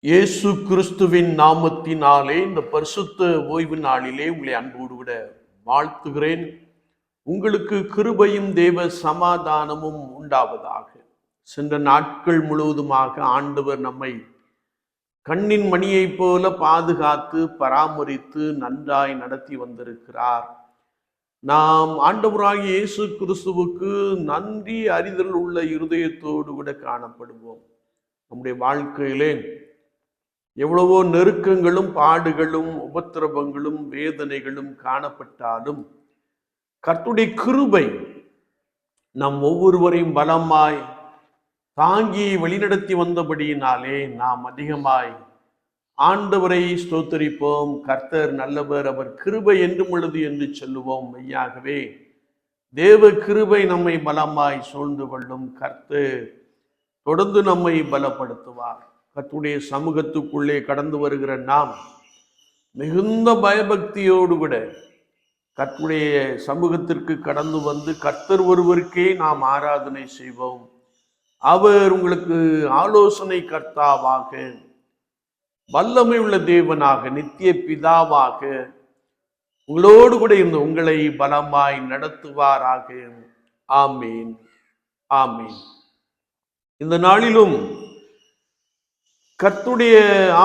இயேசு கிறிஸ்துவின் நாமத்தினாலே இந்த பரிசுத்த ஓய்வு நாளிலே உங்களை அன்போடு விட வாழ்த்துகிறேன். உங்களுக்கு கிருபையும் தேவ சமாதானமும் உண்டாவதாக. சென்ற நாட்கள் முழுவதுமாக ஆண்டவர் நம்மை கண்ணின் மணியைப் போல பாதுகாத்து பராமரித்து நன்றாய் நடத்தி வந்திருக்கிறார். நாம் ஆண்டவராகிய இயேசு கிறிஸ்துவுக்கு நன்றி அறிதல் உள்ள இருதயத்தோடு கூட காணப்படுவோம். நம்முடைய வாழ்க்கையிலே எவ்வளவோ நெருக்கங்களும் பாடுகளும் உபத்திரவங்களும் வேதனைகளும் காணப்பட்டாலும் கர்த்தருடைய கிருபை நம் ஒவ்வொருவரையும் பலமாய் தாங்கி வழிநடத்தி வந்தபடியினாலே நாம் அதிகமாய் ஆண்டவரை ஸ்தோத்தரிப்போம். கர்த்தர் நல்லவர், அவர் கிருபை என்றும் உள்ளது என்று சொல்லுவோம். மெய்யாகவே தேவ கிருபை நம்மை பலமாய் சூழ்ந்து கொள்ளும். கர்த்தர் தொடர்ந்து நம்மை பலப்படுத்துவார். கர்த்தருடைய சமூகத்துக்குள்ளே கடந்து வருகிற நாம் மிகுந்த பயபக்தியோடு கூட கர்த்தருடைய சமூகத்திற்கு கடந்து வந்து கர்த்தர் ஒருவருக்கே நாம் ஆராதனை செய்வோம். அவர் உங்களுக்கு ஆலோசனை கர்த்தாவாக, வல்லமை உள்ள தேவனாக, நித்திய பிதாவாக உங்களோடு கூட இருந்து உங்களை பலமாய் நடத்துவாராக. ஆமீன், ஆமீன். இந்த நாளிலும் கர்த்தருடைய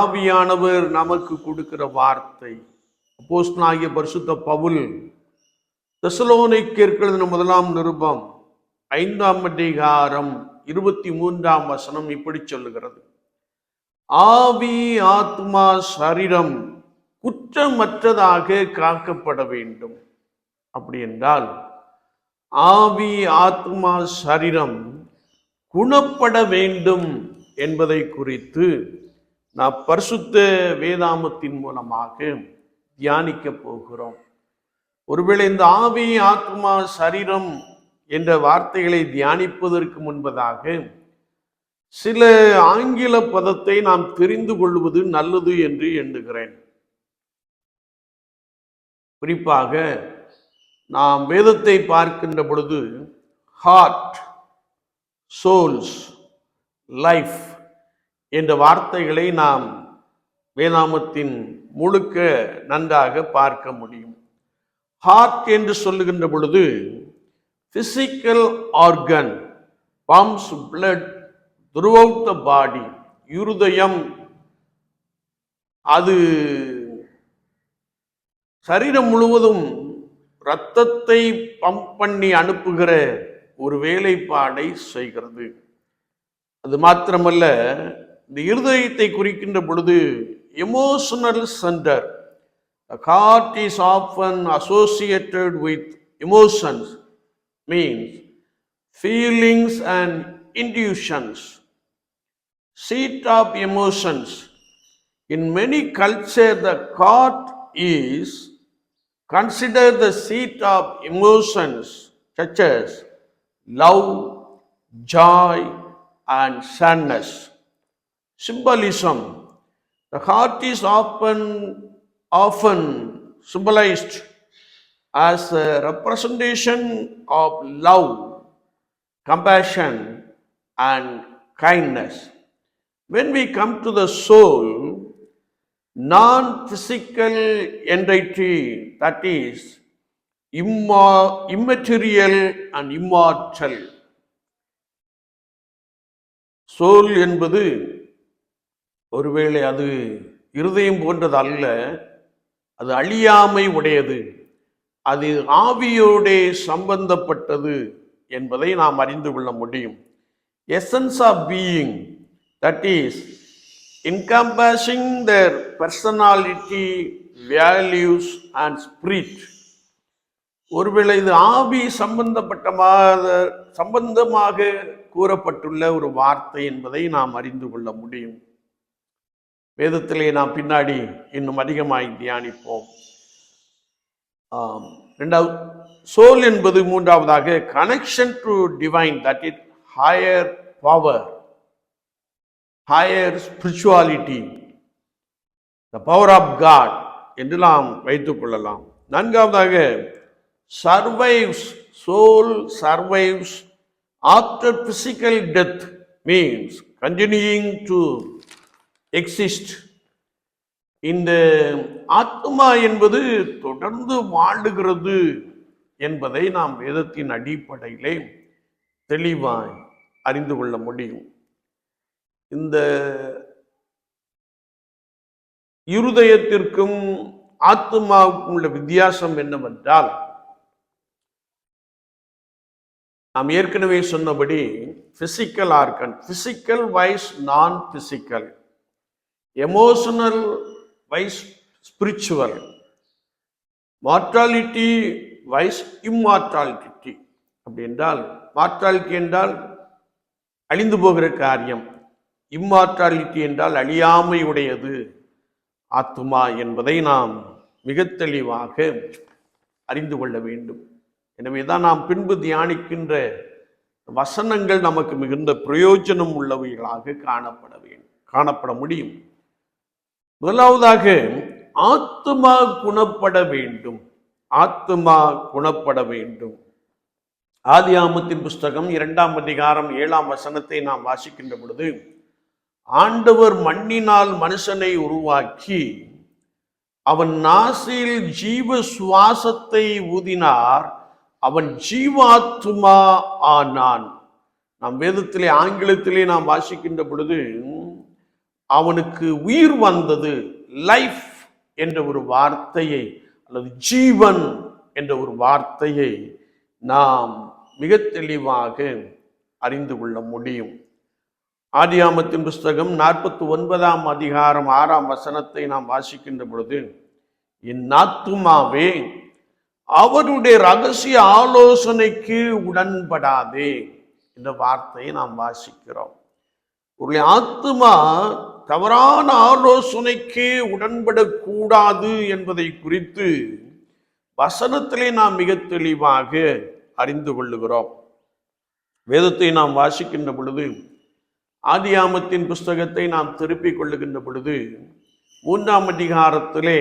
ஆவியானவர் நமக்கு கொடுக்கிற வார்த்தை, அப்போஸ்தலனாகிய பரிசுத்த பவுல் தெசலோனிக்கேயருக்கு முதலாம் நிருபம் 5ஆம் அதிகாரம் 23ஆம் வசனம் இப்படி சொல்லுகிறது: ஆவி ஆத்மா சரீரம் குற்றமற்றதாக காக்கப்பட வேண்டும். அப்படி என்றால் ஆவி ஆத்மா சரீரம் குணப்பட வேண்டும் என்பதை குறித்து நாம் பரிசுத்த வேதாமத்தின் மூலமாக தியானிக்க போகிறோம். ஒருவேளை இந்த ஆவி ஆத்மா சரீரம் என்ற வார்த்தைகளை தியானிப்பதற்கு முன்பதாக சில ஆங்கில பதத்தை நாம் தெரிந்து கொள்வது நல்லது என்று எண்ணுகிறேன். குறிப்பாக நாம் வேதத்தை பார்க்கின்ற பொழுது ஹார்ட், சோல்ஸ், லைஃப் என்ற வார்த்தைகளை நாம் வேதாமத்தின் முழுக்க நன்றாக பார்க்க முடியும். ஹார்ட் என்று சொல்லுகின்ற பொழுது physical organ, pumps blood throughout the body. இருதயம் அது சரீரம் முழுவதும் இரத்தத்தை பம்ப் பண்ணி அனுப்புகிற ஒரு வேலைப்பாடை செய்கிறது. அது மாத்திரமல்ல, இந்த இருதயத்தை குறிக்கின்ற பொழுது emotional centre. The heart is often associated with emotions, means feelings and intuitions, seat of emotions. In many cultures, the heart is considered the seat of emotions such as love, joy and sadness. Symbolism: the heart is often symbolized as a representation of love, compassion and kindness. When we come to the soul, non-physical entity that is immaterial and immortal. Soul என்பது ஒருவேளை அது இருதயம் போன்றது அல்ல, அது அழியாமை உடையது, அது ஆவியோடே சம்பந்தப்பட்டது என்பதை நாம் அறிந்து கொள்ள முடியும். Essence of being, that is encompassing their personality, values and spirit. ஒருவேளை இது ஆவி சம்பந்தமாக கூறப்பட்டுள்ள ஒரு வார்த்தை என்பதை நாம் அறிந்து கொள்ள முடியும். வேதத்திலே நாம் பின்னாடி இன்னும் அதிகமாய் தியானிப்போம். இரண்டாவது சோல் என்பது, மூன்றாவதாக connection to divine, that is higher power, higher spirituality, the power of God என்று நாம் வைத்துக் கொள்ளலாம். நான்காவதாக survives, soul survives after physical death, means continuing to exist. இந்த ஆத்மா என்பது தொடர்ந்து வாழுகிறது என்பதை நாம் வேதத்தின் அடிப்படையிலே தெளிவாய் அறிந்து கொள்ள முடியும். இந்த இருதயத்திற்கும் ஆத்மாவுக்கும் உள்ள வித்தியாசம் என்னவென்றால், நாம் ஏற்கனவே சொன்னபடி physical organ, physical wise non physical, emotional wise spiritual, mortality wise immortality. அப்படி என்றால் மார்டாலிட்டி என்றால் அழிந்து போகிற காரியம், இம்மார்டாலிட்டி என்றால் அழியாமை உடையது ஆத்மா என்பதை நாம் மிக தெளிவாக அறிந்து கொள்ள வேண்டும். எனவேதான் நாம் பின்பு தியானிக்கின்ற வசனங்கள் நமக்கு மிகுந்த பிரயோஜனம் உள்ளவைகளாக காணப்பட முடியும். முதலாவதாக ஆத்மா குணப்பட வேண்டும். ஆத்மா குணப்பட வேண்டும். ஆதியாகமத்தின் புஸ்தகம் 2ஆம் அதிகாரம் 7ஆம் வசனத்தை நாம் வாசிக்கின்ற பொழுது, ஆண்டவர் மண்ணினால் மனுஷனை உருவாக்கி அவன் நாசியில் ஜீவ சுவாசத்தை ஊதினார், அவன் ஜீவாத்மா ஆனான். நாம் வேதத்திலே ஆங்கிலத்திலே நாம் வாசிக்கின்ற பொழுது அவனுக்கு உயிர் வந்தது, லைஃப் என்ற ஒரு வார்த்தையை அல்லது ஜீவன் என்ற ஒரு வார்த்தையை நாம் மிக தெளிவாக அறிந்து கொள்ள முடியும். ஆதியாகமத்தின் புஸ்தகம் 49ஆம் அதிகாரம் 6ஆம் வசனத்தை நாம் வாசிக்கின்ற பொழுது, என் ஆத்துமாவே அவருடைய ரகசிய ஆலோசனைக்கு உடன்படாதே என்ற வார்த்தையை நாம் வாசிக்கிறோம். ஒரு ஆத்துமா தவறான ஆலோசனைக்கு உடன்படக்கூடாது என்பதை குறித்து வசனத்திலே நாம் மிக தெளிவாக அறிந்து கொள்ளுகிறோம். வேதத்தை நாம் வாசிக்கின்ற பொழுது, ஆதியாகமத்தின் புஸ்தகத்தை நாம் திருப்பிக் கொள்ளுகின்ற பொழுது 3ஆம் அதிகாரத்திலே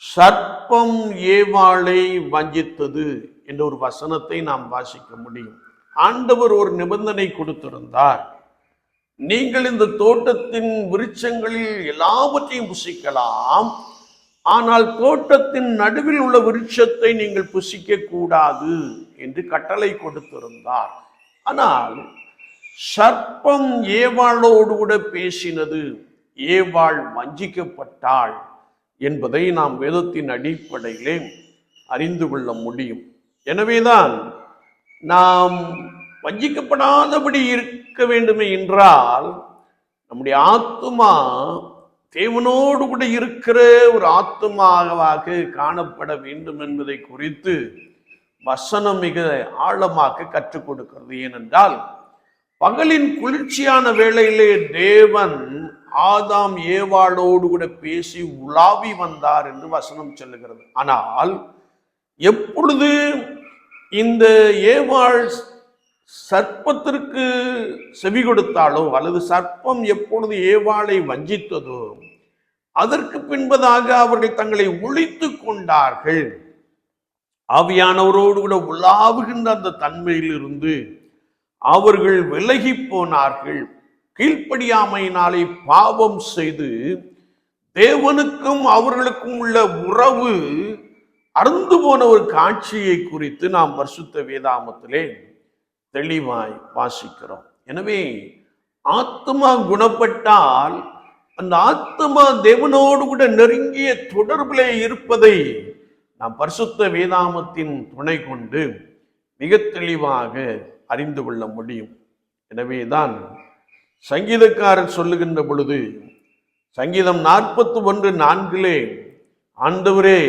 சர்ப்பம் ஏவாளை வஞ்சித்தது என்ற ஒரு வசனத்தை நாம் வாசிக்க முடியும். ஆண்டவர் ஒரு நிபந்தனை கொடுத்திருந்தார், நீங்கள் இந்த தோட்டத்தின் விருட்சங்களில் எல்லாவற்றையும் புசிக்கலாம், ஆனால் தோட்டத்தின் நடுவில் உள்ள விருட்சத்தை நீங்கள் புசிக்க கூடாது என்று கட்டளை கொடுத்திருந்தார். ஆனால் சர்ப்பம் ஏவாளோடு கூட பேசினது, ஏவாள் வஞ்சிக்கப்பட்டாள் என்பதை நாம் வேதத்தின் அடிப்படையிலே அறிந்து கொள்ள முடியும். எனவேதான் நாம் வஞ்சிக்கப்படாதபடி இருக்க வேண்டுமே என்றால், நம்முடைய ஆத்துமா தேவனோடு கூட இருக்கிற ஒரு ஆத்துமாவாக காணப்பட வேண்டும் என்பதை குறித்து வசனம் மிக ஆழமாக கற்றுக் கொடுக்கிறது. ஏனென்றால் பகலின் குளிர்ச்சியான வேளையிலே தேவன் ஆதாம் ஏவாளோடு கூட பேசி உலாவி வந்தார் என்று வசனம் சொல்லுகிறது. ஆனால் எப்பொழுது இந்த ஏவாள் சர்ப்பத்திற்கு செவி கொடுத்தாலோ, அல்லது சர்ப்பம் எப்பொழுது ஏவாளை வஞ்சித்ததோ, அதற்கு பின்பதாக அவர்கள் தங்களை ஒழித்து கொண்டார்கள். ஆவியானவரோடு கூட உலாவுகின்ற அந்த தன்மையில் இருந்து அவர்கள் விலகி போனார்கள். கீழ்ப்படியாமையினாலே பாவம் செய்து தேவனுக்கும் அவர்களுக்கும் உள்ள உறவு அறுந்து போன ஒரு காட்சியை குறித்து நாம் பரிசுத்த வேதாகமத்திலே தெளிவாய் வாசிக்கிறோம். எனவே ஆத்மா குணப்பட்டால் அந்த ஆத்மா தேவனோடு கூட நெருங்கிய தொடர்பிலே இருப்பதை நாம் பரிசுத்த வேதாகமத்தின் துணை கொண்டு மிக தெளிவாக அறிந்து கொள்ள முடியும். எனவேதான் சங்கீதக்காரர் சொல்லுகின்ற பொழுது, சங்கீதம் 41:4 ஆண்டவரே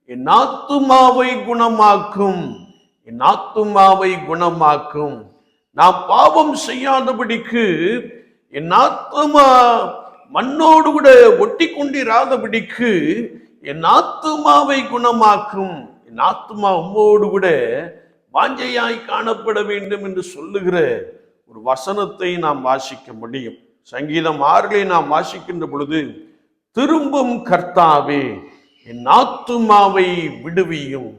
என் ஆத்துமாவை குணமாக்கும், என் ஆத்துமாவை குணமாக்கும், நான் பாவம் செய்யாதபடிக்கு என் ஆத்துமா மண்ணோடு கூட ஒட்டி கொண்டிராதபடிக்கு என் ஆத்துமாவை குணமாக்கும், என் ஆத்துமா உம்மோடு கூட வாஞ்சையாய் காணப்பட வேண்டும் என்று சொல்லுகிற ஒரு வசனத்தை நாம் வாசிக்க முடியும். சங்கீதம் 6 நாம் வாசிக்கின்ற பொழுது, திரும்பும் கர்த்தாவே என் ஆத்துமாவை விடுவியும்.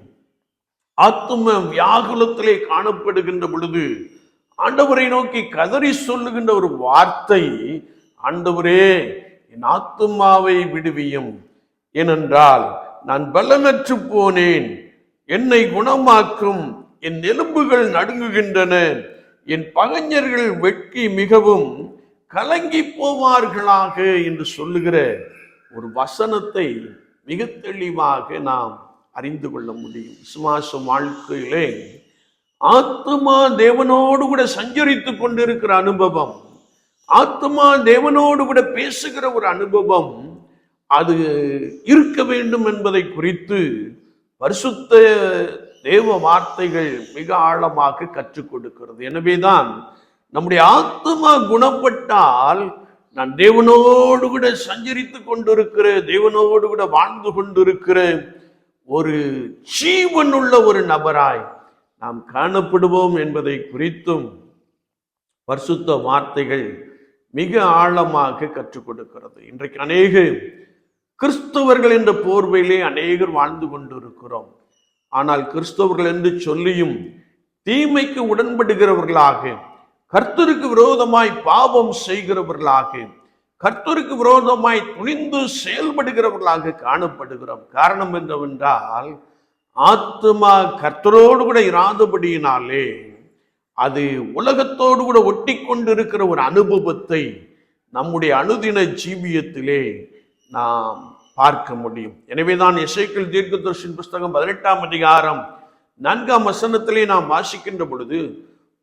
ஆத்தும வியாகுலத்திலே காணப்படுகின்ற பொழுது ஆண்டவரை நோக்கி கதறி சொல்லுகின்ற ஒரு வார்த்தை, ஆண்டவரே என் ஆத்துமாவை விடுவியும், ஏனென்றால் நான் பலனற்று போனேன். என்னை குணமாக்கும், என் எலும்புகள் நடுங்குகின்றன, என் பகைஞர்கள் வெட்கி மிகவும் கலங்கி போவார்களாக என்று சொல்லுகிற ஒரு வசனத்தை மிக தெளிவாக நாம் அறிந்து கொள்ள முடியும். விசுவாச வாழ்க்கையிலே ஆத்துமா தேவனோடு கூட சஞ்சரித்துக் கொண்டிருக்கிற அனுபவம், ஆத்துமா தேவனோடு கூட பேசுகிற ஒரு அனுபவம் அது இருக்க வேண்டும் என்பதை குறித்து பரிசுத்த தேவ வார்த்தைகள் மிக ஆழமாக கற்றுக் கொடுக்கிறது. எனவேதான் நம்முடைய ஆத்துமா குணப்பட்டால் நான் தேவனோடு கூட சஞ்சரித்துக் கொண்டிருக்கிற, தேவனோடு கூட வாழ்ந்து கொண்டிருக்கிற ஒரு ஜீவனுள்ள ஒரு நபராய் நாம் காணப்படுவோம் என்பதை குறித்தும் பரிசுத்த வார்த்தைகள் மிக ஆழமாக கற்றுக் கொடுக்கிறது. இன்றைக்கு அநேக கிறிஸ்தவர்கள் என்ற போர்வையிலே அநேகர் வாழ்ந்து கொண்டிருக்கிறோம். ஆனால் கிறிஸ்தவர்கள் என்று சொல்லியும் தீமைக்கு உடன்படுகிறவர்களாக, கர்த்தருக்கு விரோதமாய் பாவம் செய்கிறவர்களாக, கர்த்தருக்கு விரோதமாய் துணிந்து செயல்படுகிறவர்களாக காணப்படுகிறோம். காரணம் என்னவென்றால் ஆத்துமா கர்த்தரோடு கூட இராதபடியினாலே அது உலகத்தோடு கூட ஒட்டி கொண்டிருக்கிற ஒரு அனுபவத்தை நம்முடைய அனுதின ஜீவியத்திலே நாம் பார்க்க முடியும். எனவேதான் எசேக்கியேல் தீர்க்கதரிசியின் புஸ்தகம் 18ஆம் அதிகாரம் 4ஆம் வசனத்திலே நாம் வாசிக்கின்ற பொழுது,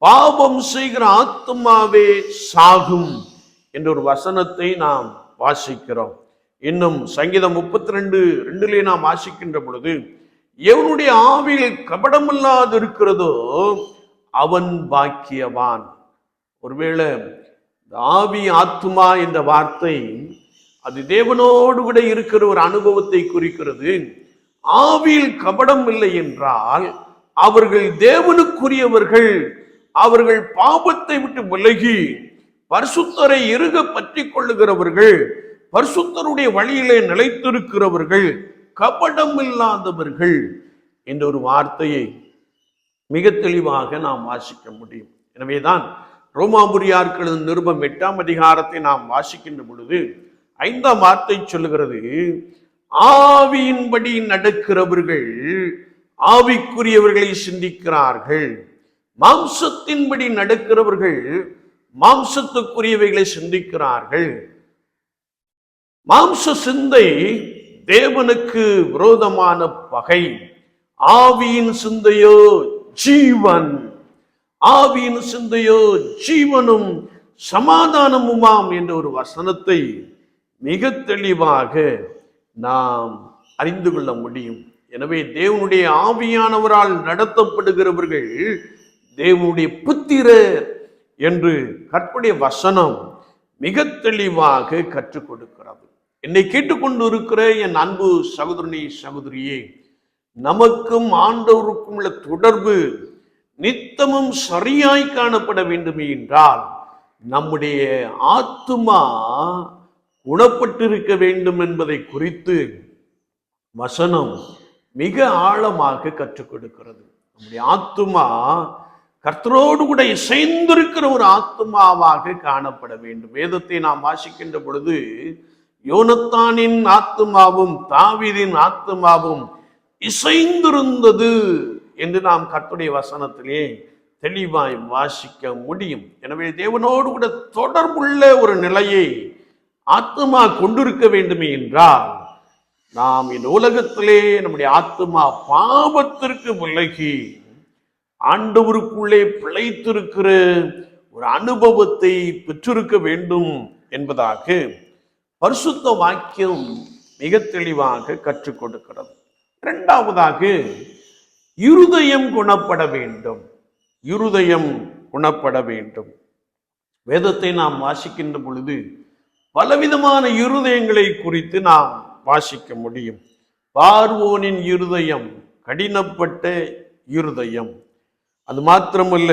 பாவம் செய்கிற ஆத்துமாவே சாகும் என்ற ஒரு வசனத்தை நாம் வாசிக்கிறோம். இன்னும் சங்கீதம் 32:2 நாம் வாசிக்கின்ற பொழுது, எவனுடைய ஆவியில் கபடமில்லாது இருக்கிறதோ அவன் பாக்கியவான். ஒருவேளை ஆவி ஆத்துமா என்ற வார்த்தை அது தேவனோடு கூட இருக்கிற ஒரு அனுபவத்தை குறிக்கிறது. ஆவியில் கபடம் இல்லை என்றால் அவர்கள் தேவனுக்குரியவர்கள், அவர்கள் பாவத்தை விட்டு விலகி பரிசுத்தரை இறுக பற்றி கொள்ளுகிறவர்கள், பரிசுத்தருடைய வழியிலே நிலைத்திருக்கிறவர்கள், கபடம் இல்லாதவர்கள் என்ற ஒரு வார்த்தையை மிக தெளிவாக நாம் வாசிக்க முடியும். எனவேதான் ரோமாபுரியார்களின் நிருபம் 8ஆம் அதிகாரத்தை நாம் வாசிக்கின்ற பொழுது 5ஆம் வார்த்தை சொல்லுகிறது, ஆவியின்படி நடக்கிறவர்கள் ஆவிக்குரியவர்களை சிந்திக்கிறார்கள், மாம்சத்தின்படி நடக்கிறவர்கள் மாம்சத்துக்குரியவைகளை சிந்திக்கிறார்கள். மாம்ச சிந்தை தேவனுக்கு விரோதமான பகை, ஆவியின் சிந்தையோ ஜீவன், ஆவியின் சிந்தையோ ஜீவனும் சமாதானமுமாம் என்ற ஒரு வசனத்தை மிக தெளிவாக நாம் அறிந்து கொள்ள முடியும். எனவே தேவனுடைய ஆவியானவரால் நடத்தப்படுகிறவர்கள் தேவனுடைய புத்திரர் என்று கர்த்தருடைய வசனம் மிக தெளிவாக கற்றுக் கொடுக்கிறது. என்னை கேட்டுக்கொண்டு இருக்கிற என் அன்பு சகோதரனே சகோதரியே, நமக்கும் ஆண்டவருக்கும் உள்ள தொடர்பு நித்தமும் சரியாய் காணப்பட வேண்டுமே என்றால் நம்முடைய ஆத்துமா குணப்பட்டிருக்க வேண்டும் என்பதை குறித்து வசனம் மிக ஆழமாக கற்றுக் கொடுக்கிறது. நம்முடைய ஆத்துமா கர்த்தரோடு கூட இசைந்திருக்கிற ஒரு ஆத்துமாவாக காணப்பட வேண்டும். வேதத்தை நாம் வாசிக்கின்ற பொழுது யோனத்தானின் ஆத்துமாவும் தாவீதின் ஆத்துமாவும் இசைந்திருந்தது என்று நாம் கர்த்தருடைய வசனத்திலே தெளிவாய் வாசிக்க முடியும். எனவே தேவனோடு கூட தொடர்புள்ள ஒரு நிலையை ஆத்துமா கொண்டிருக்க வேண்டுமே என்றால் நாம் இந்த உலகத்திலே நம்முடைய ஆத்துமா பாவத்திற்கு விலகி ஆண்டவருக்குள்ளே பிழைத்திருக்கிற ஒரு அனுபவத்தை பெற்றிருக்க வேண்டும் என்பதாக பரிசுத்த வாக்கியம் மிக தெளிவாக கற்றுக் கொடுக்கிறது. இரண்டாவதாக இருதயம் குணப்பட வேண்டும். இருதயம் குணப்பட வேண்டும். வேதத்தை நாம் வாசிக்கின்ற பொழுது பலவிதமான இருதயங்களை குறித்து நாம் வாசிக்க முடியும். பார்வோனின் இருதயம் கடினப்பட்ட இருதயம், அது மாத்திரமல்ல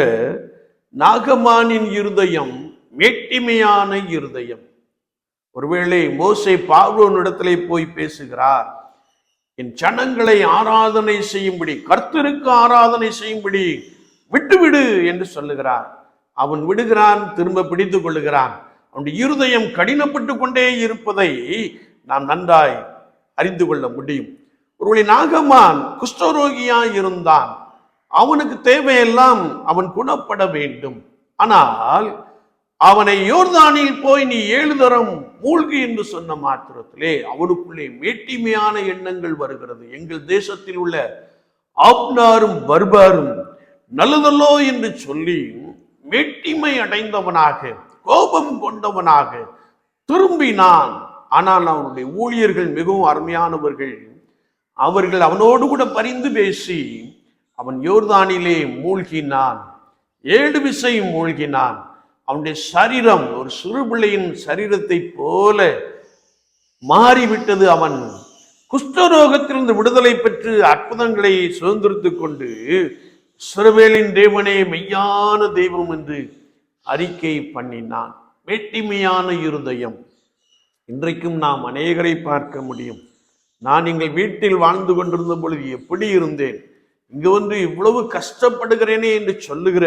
நாகமானின் இருதயம் மேட்டிமையான இருதயம். ஒருவேளை மோசே பார்வோனிடத்திலே போய் பேசுகிறார், என் ஜனங்களை ஆராதனை செய்யும்படி, கர்த்தருக்கு ஆராதனை செய்யும்படி விட்டுவிடு என்று சொல்லுகிறார். அவன் விடுகிறான், திரும்ப பிடித்துக் கொள்ளுகிறான். அவனுடைய இருதயம் கடினப்பட்டு கொண்டே இருப்பதை நாம் நன்றாய் அறிந்து கொள்ள முடியும். ஒருவேளை நாகமான் குஷ்டரோகியாய் இருந்தான். அவனுக்கு தேவையெல்லாம் அவன் குணப்பட வேண்டும். ஆனால் அவனை யோர்தானில் போய் நீ 7 தரம் மூழ்கு என்று சொன்ன மாத்திரத்திலே அவனுக்குள்ளே மேட்டிமையான எண்ணங்கள் வருகிறது. எங்கள் தேசத்தில் உள்ள ஆப்னாரும் பர்பாரும் நல்லதல்லோ என்று சொல்லி மேட்டிமை அடைந்தவனாக, கோபம் கொண்டவனாக திரும்பினான். ஆனால் அவனுடைய ஊழியர்கள் மிகவும் அருமையானவர்கள். அவர்கள் அவனோடு கூட பரிந்து பேசி அவன் யோர்தானிலே மூழ்கினான். 7 விசை மூழ்கினான். அவனுடைய சரீரம் ஒரு சிறுபிள்ளையின் சரீரத்தை போல மாறிவிட்டது. அவன் குஷ்டரோகத்திலிருந்து விடுதலை பெற்று அற்புதங்களை சுதந்திரித்துக் கொண்டு இஸ்ரவேலின் தேவனே மெய்யான தெய்வம் என்று அறிக்கை பண்ணினான். மேட்டிமையான இருதயம். இன்றைக்கும் நாம் அநேகரை பார்க்க முடியும். நான் எங்கள் வீட்டில் வாழ்ந்து கொண்டிருந்த பொழுது எப்படி இருந்தேன், இங்கு வந்து இவ்வளவு கஷ்டப்படுகிறேனே என்று சொல்லுகிற,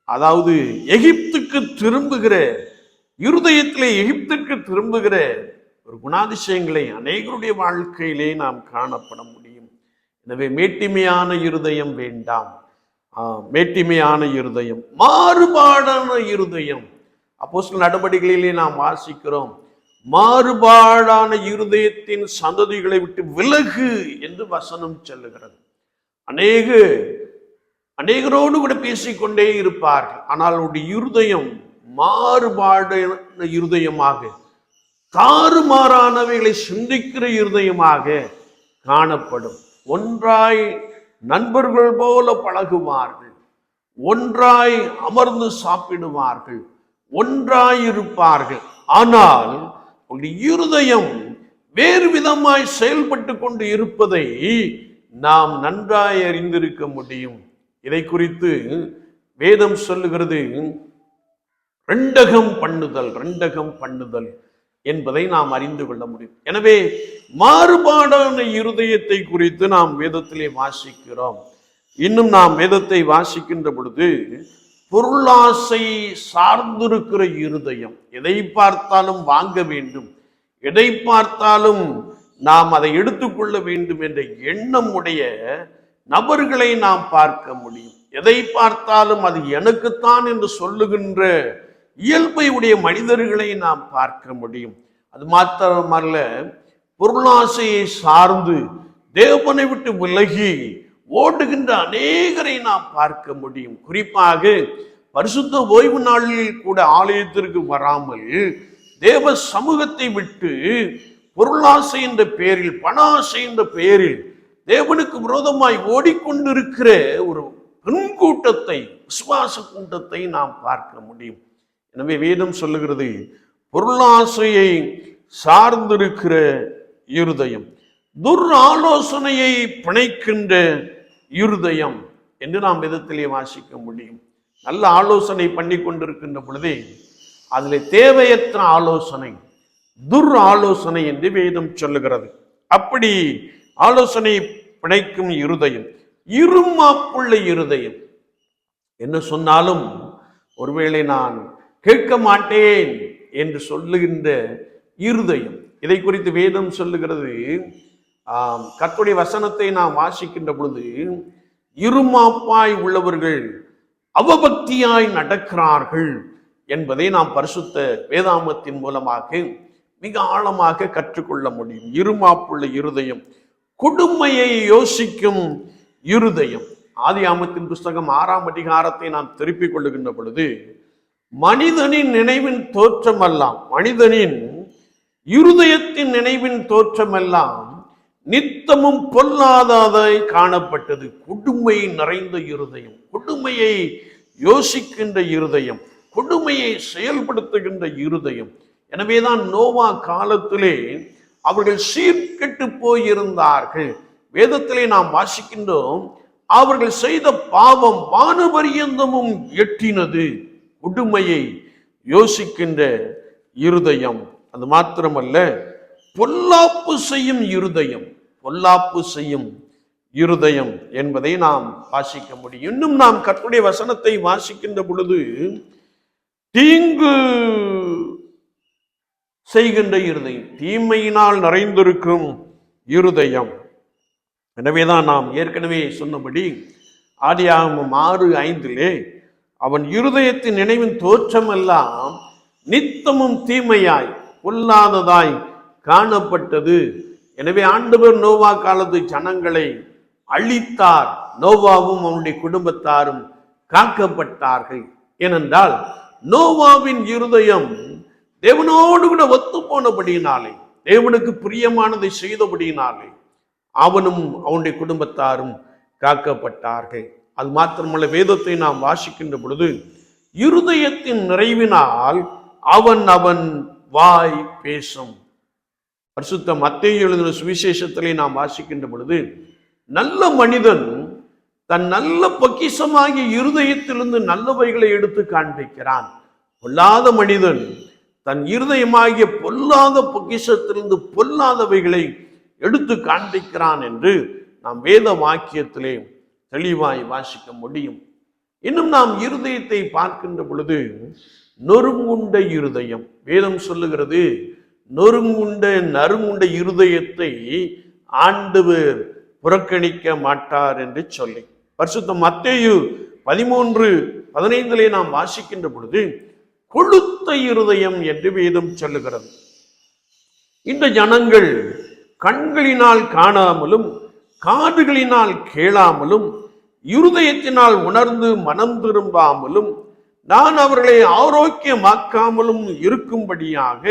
அதாவது எகிப்துக்கு திரும்புகிற, இருதயத்திலே எகிப்துக்கு திரும்புகிற ஒரு குணாதிசயங்களை அநேகருடைய வாழ்க்கையிலே நாம் காணப்பட முடியும். எனவே மேட்டிமையான இருதயம் வேண்டாம். மேட்டிமையான இருதயம், மாறுபாடான இருதயம். அப்போஸ்தலர் நடபடிகளிலே நாம் வாசிக்கிறோம், மாறுபாடான இருதயத்தின் சந்ததிகளை விட்டு விலகு என்று வசனம் சொல்லுகிறது. அநேகரோடு கூட பேசிக்கொண்டே இருப்பார்கள். ஆனால் அவருடைய இருதயம் மாறுபாடான இருதயமாக, தாறுமாறானவைகளை சிந்திக்கிற இருதயமாக காணப்படும். ஒன்றாய் நண்பர்கள் போல பழகுவார்கள், ஒன்றாய் அமர்ந்து சாப்பிடுவார்கள், ஒன்றாய் இருப்பார்கள். ஆனால் உங்களுடைய இருதயம் வேறு விதமாய் செயல்பட்டு கொண்டு இருப்பதை நாம் நன்றாய் அறிந்திருக்க முடியும். இதை குறித்து வேதம் சொல்லுகிறது, ரெண்டகம் பண்ணுதல் என்பதை நாம் அறிந்து கொள்ள முடியும். எனவே மாறுபாடான இருதயத்தை குறித்து நாம் வேதத்திலே வாசிக்கிறோம். இன்னும் நாம் வேதத்தை வாசிக்கின்ற பொழுது பொருளாசை சார்ந்திருக்கிற இருதயம், எதை பார்த்தாலும் வாங்க வேண்டும், எதை பார்த்தாலும் நாம் அதை எடுத்துக்கொள்ள வேண்டும் என்ற எண்ணம் உடைய நபர்களை நாம் பார்க்க முடியும். எதை பார்த்தாலும் அது எனக்குத்தான் என்று சொல்லுகின்ற இயல்பை உடைய மனிதர்களை நாம் பார்க்க முடியும். அது மாத்திரமல்ல, பொருளாசையை சார்ந்து தேவனை விட்டு விலகி ஓடுகின்ற அநேகரை நாம் பார்க்க முடியும். குறிப்பாக பரிசுத்த ஓய்வு நாளில் கூட ஆலயத்திற்கு வராமல் தேவ சமூகத்தை விட்டு பொருளாசை என்ற பெயரில், பணாசை என்ற பெயரில் தேவனுக்கு விரோதமாய் ஓடிக்கொண்டிருக்கிற ஒரு பெரும் கூட்டத்தை, விசுவாச கூட்டத்தை நாம் பார்க்க முடியும். எனவே வேதம் சொல்லுகிறது, பொருளாசையை சார்ந்திருக்கிற இருதயம், துர் ஆலோசனையை பிணைக்கின்ற இருதயம் என்று நாம் வேதத்திலே வாசிக்க முடியும். நல்ல ஆலோசனை பண்ணி கொண்டிருக்கின்ற பொழுதே அதில் தேவையற்ற ஆலோசனை, துர் ஆலோசனை என்று வேதம் சொல்லுகிறது. அப்படி ஆலோசனை பிணைக்கும் இருதயம், இருமாப்புள்ள இருதயம். என்ன சொன்னாலும் ஒருவேளை நான் கேட்க மாட்டேன் என்று சொல்லுகின்ற இருதயம். இதை குறித்து வேதம் சொல்லுகிறது, கர்த்தருடைய வசனத்தை நாம் வாசிக்கின்ற பொழுது, இருமாப்பாய் உள்ளவர்கள் அவபக்தியாய் நடக்கிறார்கள் என்பதை நாம் பரிசுத்த வேதாமத்தின் மூலமாக மிக ஆழமாக கற்றுக்கொள்ள முடியும். இருமாப்புள்ள இருதயம், கொடுமையை யோசிக்கும் இருதயம். ஆதியாகமத்தின் புஸ்தகம் 6ஆம் அதிகாரத்தை நாம் திருப்பிக் கொள்ளுகின்ற பொழுது, மனிதனின் நினைவின் தோற்றமெல்லாம், மனிதனின் இருதயத்தின் நினைவின் தோற்றமெல்லாம் நித்தமும் பொல்லாததாய் காணப்பட்டது. கொடுமை நிறைந்த இருதயம், கொடுமையை யோசிக்கின்ற இருதயம், கொடுமையை செயல்படுத்துகின்ற இருதயம். எனவேதான் நோவா காலத்திலே அவர்கள் சீர்கெட்டு போயிருந்தார்கள். வேதத்திலே நாம் வாசிக்கின்றோம், அவர்கள் செய்த பாவம் வானபரியந்தமும் எட்டினது. கொடுமையை யோசிக்கின்ற இருதயம். அது மாத்திரமல்ல, பொல்லாப்பு செய்யும் இருதயம், பொல்லாப்பு செய்யும் இருதயம் என்பதை நாம் வாசிக்க முடியும். இன்னும் நாம் கர்த்தருடைய வசனத்தை வாசிக்கின்ற பொழுது, தீங்கு செய்கின்ற இருதயம், தீமையினால் நிறைந்திருக்கும் இருதயம். எனவேதான் நாம் ஏற்கனவே சொன்னபடி ஆதியாகமம் 6:5 அவன் இருதயத்தின் நினைவின் தோற்றம் எல்லாம் நித்தமும் தீமையாய் பொல்லாததாய் காணப்பட்டது. எனவே ஆண்டவர் நோவா காலத்து ஜனங்களை அழித்தார். நோவாவும் அவனுடைய குடும்பத்தாரும் காக்கப்பட்டார்கள். ஏனென்றால் நோவாவின் இருதயம் தேவனோடு கூட ஒத்து போனபடியினாலே, தேவனுக்கு பிரியமானதை செய்தபடியினாலே அவனும் அவனுடைய குடும்பத்தாரும் காக்கப்பட்டார்கள். அது மாத்திரமல்ல, வேதத்தை நாம் வாசிக்கின்ற பொழுது இருதயத்தின் நிறைவினால் அவன் வாய் பேசும். பரிசுத்த மத்தேயு எழுதின சுவிசேஷத்திலே நாம் வாசிக்கின்ற பொழுது, நல்ல மனிதன் தன் நல்ல பொக்கிஷமாகிய இருதயத்திலிருந்து நல்லவைகளை எடுத்து காண்பிக்கிறான். பொல்லாத மனிதன் தன் இருதயமாகிய பொல்லாத பொக்கிஷத்திலிருந்து பொல்லாதவைகளை எடுத்து காண்பிக்கிறான் என்று நாம் வேத வாக்கியத்திலே தெளிவாய் வாசிக்க முடியும். இன்னும் நாம் இருதயத்தை பார்க்கின்ற பொழுது நொறுங்குண்ட இருதயம், வேதம் சொல்லுகிறது, நொறுங்குண்ட நறுங்குண்ட இருதயத்தை ஆண்டவர் புறக்கணிக்க மாட்டார் என்று சொல்லி பரிசுத்த மத்தேயு 13:15 நாம் வாசிக்கின்ற பொழுது கொழுத்த இருதயம் என்று வேதம் சொல்லுகிறது. இந்த ஜனங்கள் கண்களினால் காணாமலும் காதுகளினால் கேளாமலும் இருதயத்தினால் உணர்ந்து மனம் திரும்பாமலும் நான் அவர்களை ஆரோக்கியமாக்காமலும் இருக்கும்படியாக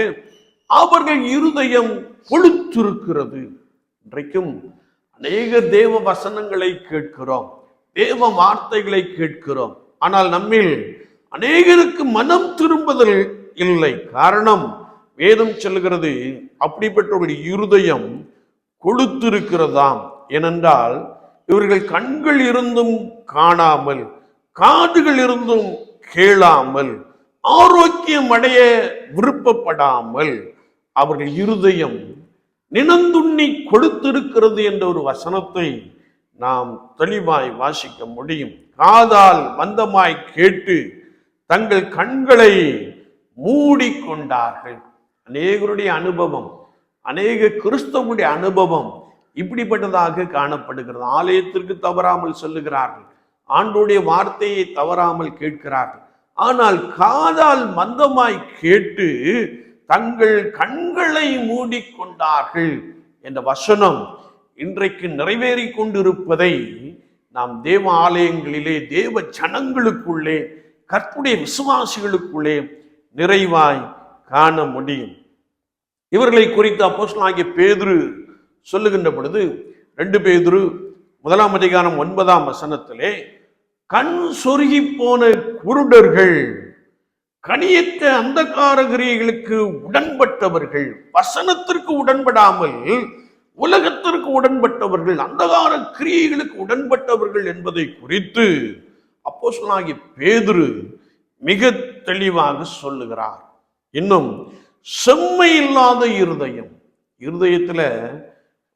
அவர்கள் இருதயம் கொழுத்திருக்கிறது. இன்றைக்கும் அநேக தேவ வசனங்களை கேட்கிறோம், தேவ வார்த்தைகளை கேட்கிறோம். ஆனால் நம்மில் அநேகருக்கு மனம் திரும்புதல் இல்லை. காரணம், வேதம் சொல்லுகிறது அப்படிப்பட்டவர்கள் இருதயம் கொழுத்திருக்கிறதாம். ஏனென்றால் இவர்கள் கண்கள் இருந்தும் காணாமல் காதுகள் இருந்தும் கேளாமல் ஆரோக்கியம் அடைய விருப்பப்படாமல் அவர்கள் இருதயம் நினந்துண்ணி கொடுத்திருக்கிறது என்ற ஒரு வசனத்தை நாம் தெளிவாய் வாசிக்க முடியும். காதால் மந்தமாய் கேட்டு தங்கள் கண்களை மூடிக்கொண்டார்கள். அநேகருடைய அனுபவம், அநேக கிறிஸ்தவனுடைய அனுபவம் இப்படிப்பட்டதாக காணப்படுகிறது. ஆலயத்திற்கு தவறாமல் சொல்லுகிறார்கள், ஆண்டோடைய வார்த்தையை தவறாமல் கேட்கிறார்கள். ஆனால் காதால் மந்தமாய் கேட்டு தங்கள் கண்களை மூடிக்கொண்டார்கள் என்ற வசனம் இன்றைக்கு நிறைவேறி கொண்டிருப்பதை நாம் தேவ ஆலயங்களிலே, தேவ ஜனங்களுக்குள்ளே, கர்த்தருடைய விசுவாசிகளுக்குள்ளே நிறைவாய் காண முடியும். இவர்களை குறித்து அப்போஸ்தலனாகிய பேதுரு சொல்லுகின்ற பொழுது 2 பேதுரு 1:9 கண் சொருகி போன குருடர்கள், கனியற்ற அந்தகார கிரியைகளுக்கு உடன்பட்டவர்கள், வசனத்திற்கு உடன்படாமல் உலகத்திற்கு உடன்பட்டவர்கள், அந்தகார கிரியைகளுக்கு உடன்பட்டவர்கள் என்பதை குறித்து அப்போஸ்தலனாகிய பேதுரு மிக தெளிவாக சொல்லுகிறார். இன்னும் செம்மை இல்லாத இருதயம், இருதயத்துல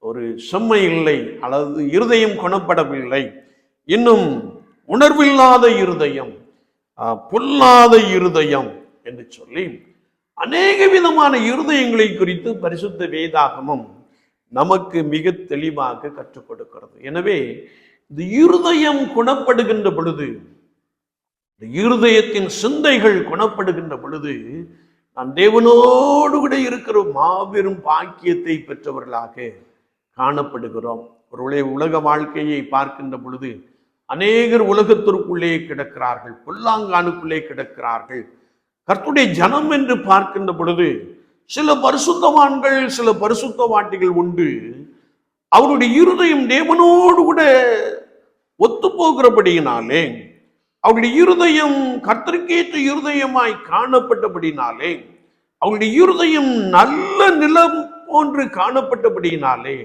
ஒரு செம்மை இல்லை, அல்லது இருதயம் குணப்படவில்லை, இன்னும் உணர்வில்லாத இருதயம், பொல்லாத இருதயம் என்று சொல்லி அநேக விதமான இருதயங்களை குறித்து பரிசுத்த வேதாகமம் நமக்கு மிக தெளிவாக கற்றுக் கொடுக்கிறது. எனவே இந்த இருதயம் குணப்படுகின்ற பொழுது, இந்த இருதயத்தின் சிந்தைகள் குணப்படுகின்ற பொழுது நாம் தேவனோடு கூட இருக்கிற மாபெரும் பாக்கியத்தை பெற்றவர்களாக காணப்படுகிறோம். ஒருவேளை உலக வாழ்க்கையை பார்க்கின்ற பொழுது அநேகர் உலகத்திற்குள்ளே கிடக்கிறார்கள், பொல்லாங்கானுக்குள்ளே கிடக்கிறார்கள். கர்த்தருடைய ஜனம் என்று பார்க்கின்ற பொழுது சில பரிசுத்தவான்கள், சில பரிசுத்தவாட்டிகள் உண்டு. அவருடைய இருதயம் தேவனோடு கூட ஒத்து போகிறபடியினாலே, அவருடைய இருதயம் கர்த்தருக்கேற்ற இருதயமாய் காணப்பட்டபடினாலே, அவருடைய இருதயம் நல்ல நிலம் போன்று காணப்பட்டபடியினாலே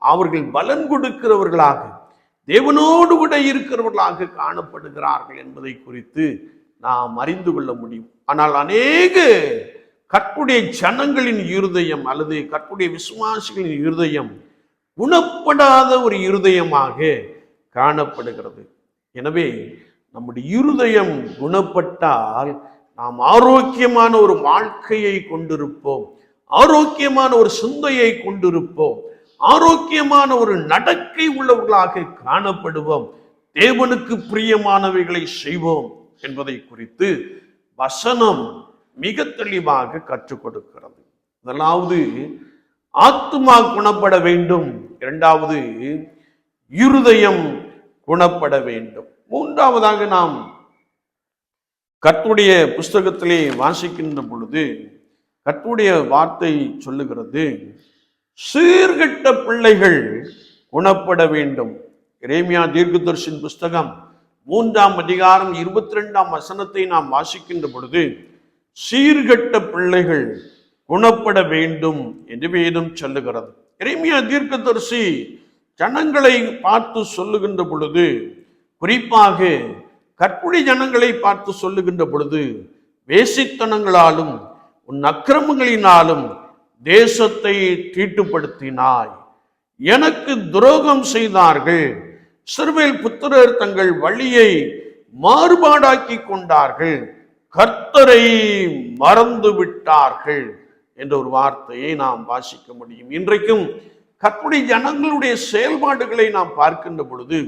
அவர்கள் பலன் கொடுக்கிறவர்களாக, தேவனோடு கூட இருக்கிறவர்களாக காணப்படுகிறார்கள் என்பதை குறித்து நாம் அறிந்து கொள்ள முடியும். ஆனால் அநேக கர்த்தருடைய ஜனங்களின் இருதயம் அல்லது கர்த்தருடைய விசுவாசிகளின் இருதயம் குணப்படாத ஒரு இருதயமாக காணப்படுகிறது. எனவே நம்முடைய இருதயம் குணப்பட்டால் நாம் ஆரோக்கியமான ஒரு வாழ்க்கையை கொண்டிருப்போம், ஆரோக்கியமான ஒரு சிந்தையை கொண்டிருப்போம், ஆரோக்கியமான ஒரு நடக்கை உள்ளவர்களாக காணப்படுவோம், தேவனுக்கு பிரியமானவைகளை செய்வோம் என்பதை குறித்து வசனம் மிக தெளிவாக கற்றுக் கொடுக்கிறது. முதலாவது ஆத்துமா குணப்பட வேண்டும், இரண்டாவது இருதயம் குணப்பட வேண்டும். மூன்றாவதாக நாம் கர்த்தருடைய புஸ்தகத்திலே வாசிக்கின்ற பொழுது கர்த்தருடைய வார்த்தை சொல்லுகிறது, சீர்கெட்ட பிள்ளைகள் குணப்பட வேண்டும். எரேமியா தீர்க்கதரிசியின் புஸ்தகம் 3ஆம் அதிகாரம் 22ஆம் வசனத்தை நாம் வாசிக்கின்ற பொழுது சீர்கெட்ட பிள்ளைகள் குணப்பட வேண்டும் என்று வேதம் சொல்லுகிறது. எரேமியா தீர்க்கதரிசி ஜனங்களை பார்த்து சொல்லுகின்ற பொழுது, குறிப்பாக கற்புடைய ஜனங்களை பார்த்து சொல்லுகின்ற பொழுது, வேசித்தனங்களாலும் உன் அக்கிரமங்களினாலும் தேசத்தை தீட்டுப்படுத்தினாய், எனக்கு துரோகம் செய்தார்கள், இஸ்ரவேல் புத்திரர் தங்கள் வழியை மாறுபாடாக்கி கொண்டார்கள், கர்த்தரை மறந்து விட்டார்கள் என்ற ஒரு வார்த்தையை நாம் வாசிக்க முடியும். இன்றைக்கும் கர்த்தருடைய ஜனங்களுடைய செயல்பாடுகளை நாம் பார்க்கின்ற பொழுது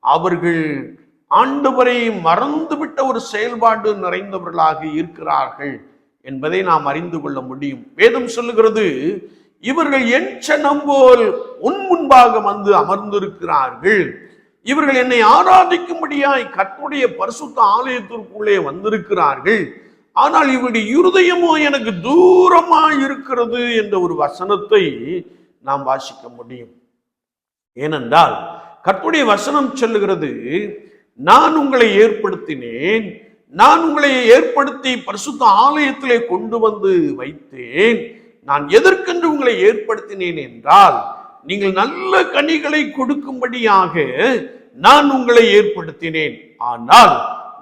அவர்கள் ஆண்டவரை மறந்துவிட்ட ஒரு செயல்பாடு நிறைந்தவர்களாக இருக்கிறார்கள் என்பதை நாம் அறிந்து கொள்ள முடியும். வேதம் சொல்லுகிறது, இவர்கள் என் சனம் போல் உன் முன்பாக வந்து அமர்ந்திருக்கிறார்கள், இவர்கள் என்னை ஆராதிக்கும்படியாய் கர்த்தருடைய பரிசுத்த ஆலயத்திற்குள்ளே வந்திருக்கிறார்கள், ஆனால் இவருடைய இருதயமோ எனக்கு தூரமாய் இருக்கிறது என்ற ஒரு வசனத்தை நாம் வாசிக்க முடியும். ஏனென்றால் கர்த்தருடைய வசனம் சொல்லுகிறது, நான் உங்களை ஏற்படுத்தினேன், நான் உங்களை ஏற்படுத்தி பரிசுத்த ஆலயத்திலே கொண்டு வந்து வைத்தேன். நான் எதற்கென்று உங்களை ஏற்படுத்தினேன் என்றால், நீங்கள் நல்ல கனிகளை கொடுக்கும்படியாக நான் உங்களை ஏற்படுத்தினேன். ஆனால்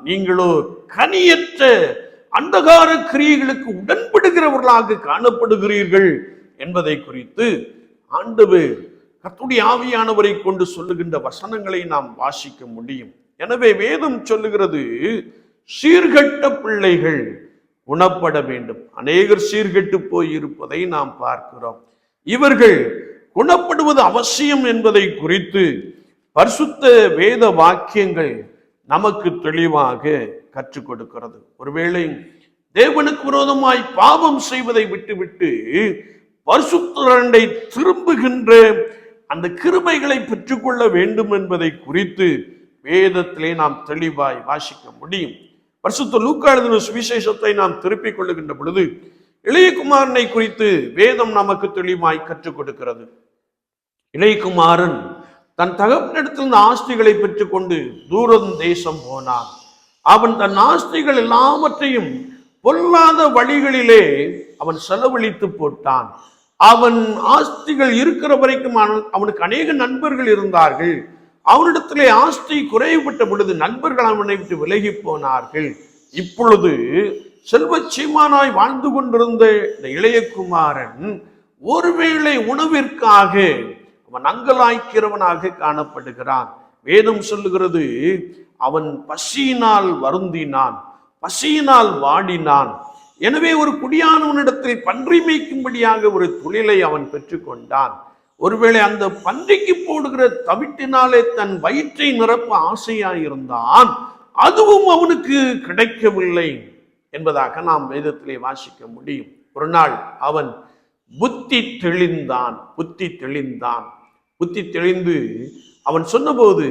நீங்களோ கனியற்ற அந்தகார கிரியைகளுக்கு உடன்படுகிறவர்களாக காணப்படுகிறீர்கள் என்பதை குறித்து ஆண்டவர் கர்த்தருடைய ஆவியானவரை கொண்டு சொல்லுகின்ற வசனங்களை நாம் வாசிக்க முடியும். எனவே வேதம் சொல்லுகிறது, சீர்கெட்ட பிள்ளைகள் குணப்பட வேண்டும். அநேகர் சீர்கெட்டு போய் இருப்பதை நாம் பார்க்கிறோம். இவர்கள் குணப்படுவது அவசியம் என்பதை குறித்து பரிசுத்த வேத வாக்கியங்கள் நமக்கு தெளிவாக கற்றுக் கொடுக்கிறது. ஒருவேளை தேவனுக்கு விரோதமாய் பாவம் செய்வதை விட்டுவிட்டு பரிசுத்தரை திரும்புகின்ற அந்த கிருபைகளை பெற்றுக்கொள்ள வேண்டும் என்பதை குறித்து வேதத்திலே நாம் தெளிவாய் வாசிக்க முடியும். பரிசுத்த லூக்கா எழுதின சுவிசேஷத்தை நாம் திருப்பிக் கொள்ளுகின்ற பொழுது இளையகுமாரனை குறித்து வேதம் நமக்கு தெளிவாய் கற்றுக் கொடுக்கிறது. இளையகுமாரன் தன் தகப்பனிடத்தில் ஆஸ்திகளை பெற்றுக்கொண்டு தூரம் தேசம் போனான். அவன் தன் ஆஸ்திகள் எல்லாவற்றையும் பொல்லாத வழிகளிலே அவன் செலவழித்து போட்டான். அவன் ஆஸ்திகள் இருக்கிற வரைக்கும் அவனுக்கு அநேக நண்பர்கள் இருந்தார்கள். அவனிடத்திலே ஆஸ்தி குறைவுபட்ட பொழுது நண்பர்கள் அவனை விட்டு விலகி போனார்கள். இப்பொழுது செல்வச்சீமானாய் வாழ்ந்து கொண்டிருந்த இந்த இளையகுமாரன் ஒருவேளை உணவிற்காக அவன் அங்கலாய்க்கிறவனாக காணப்படுகிறான். வேதம் சொல்லுகிறது, அவன் பசியினால் வருந்தினான், பசியினால் வாடினான். எனவே ஒரு குடியானவனிடத்தில் பன்றி மேய்க்கும்படியாக ஒரு தொழிலை அவன் பெற்றுக்கொண்டான். ஒருவேளை அந்த பன்றிக்கு போடுகிற தவிட்டினாலே தன் வயிற்றை நிரப்ப ஆசையாயிருந்தான், அதுவும் அவனுக்கு கிடைக்கவில்லை என்பதாக நாம் வேதத்திலே வாசிக்க முடியும். ஒரு நாள் அவன் புத்தி தெளிந்து அவன் சொன்னபோது,